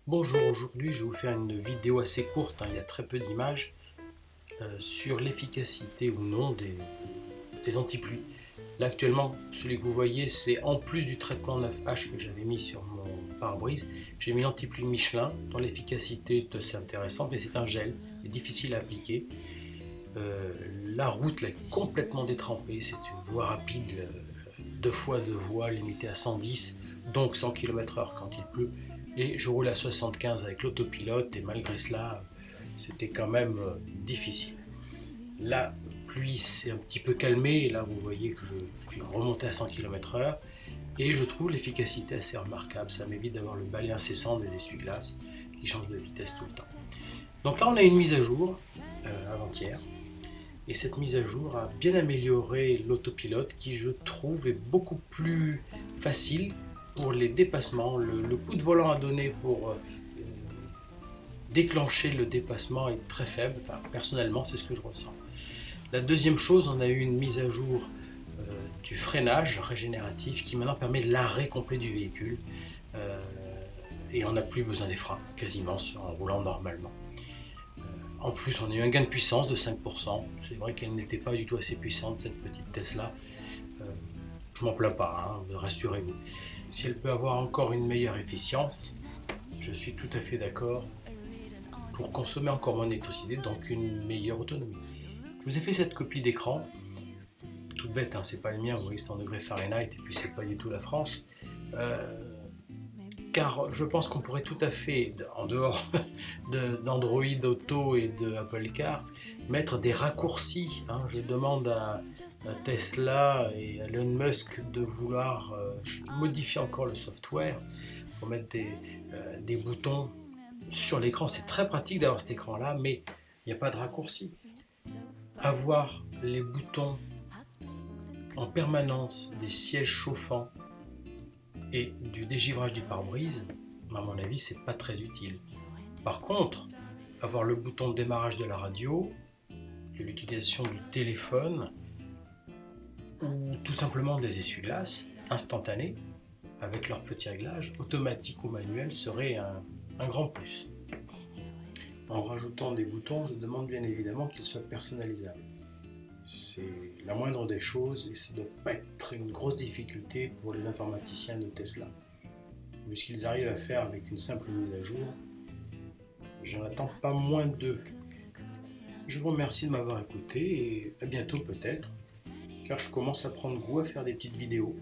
Bonjour, aujourd'hui je vais vous faire une vidéo assez courte, il y a très peu d'images, sur l'efficacité ou non des antipluies. Là actuellement, celui que vous voyez, c'est en plus du traitement 9H que j'avais mis sur mon pare-brise, j'ai mis l'antipluie Michelin, dont l'efficacité est assez intéressante, mais c'est un gel, c'est difficile à appliquer. La route là, est complètement détrempée, c'est une voie rapide, 2 fois 2 voies, limitée à 110, donc 100 km/h quand il pleut. Et je roule à 75 avec l'autopilote et malgré cela, c'était quand même difficile. La pluie s'est un petit peu calmée et là vous voyez que je suis remonté à 100 km/h et je trouve l'efficacité assez remarquable. Ça m'évite d'avoir le balai incessant des essuie-glaces qui changent de vitesse tout le temps. Donc là on a une mise à jour avant-hier et cette mise à jour a bien amélioré l'autopilote qui je trouve est beaucoup plus facile pour les dépassements. Le coup de volant à donner pour déclencher le dépassement est très faible, enfin, personnellement c'est ce que je ressens. La deuxième chose, on a eu une mise à jour du freinage régénératif qui maintenant permet l'arrêt complet du véhicule et on n'a plus besoin des freins quasiment en roulant normalement. En plus, on a eu un gain de puissance de 5%. C'est vrai qu'elle n'était pas du tout assez puissante, cette petite Tesla. Je m'en plains pas, rassurez-vous. Si elle peut avoir encore une meilleure efficience, je suis tout à fait d'accord pour consommer encore moins d'électricité, donc une meilleure autonomie. Je vous ai fait cette copie d'écran, toute bête, c'est pas le mien, vous voyez c'est en degrés Fahrenheit et puis c'est pas du tout la France. Car je pense qu'on pourrait tout à fait, en dehors d'Android Auto et de Apple Car, mettre des raccourcis. Je demande à Tesla et à Elon Musk de vouloir modifier encore le software pour mettre des boutons sur l'écran. C'est très pratique d'avoir cet écran-là, mais il n'y a pas de raccourci. Avoir les boutons en permanence, des sièges chauffants, et du dégivrage du pare-brise, à mon avis, c'est pas très utile. Par contre, avoir le bouton de démarrage de la radio, l'utilisation du téléphone, ou tout simplement des essuie-glaces instantanés, avec leur petit réglage, automatique ou manuel, serait un grand plus. En rajoutant des boutons, je demande bien évidemment qu'ils soient personnalisables. C'est la moindre des choses et ça ne doit pas être une grosse difficulté pour les informaticiens de Tesla. Vu ce qu'ils arrivent à faire avec une simple mise à jour, j'en attends pas moins d'eux. Je vous remercie de m'avoir écouté et à bientôt peut-être, car je commence à prendre goût à faire des petites vidéos.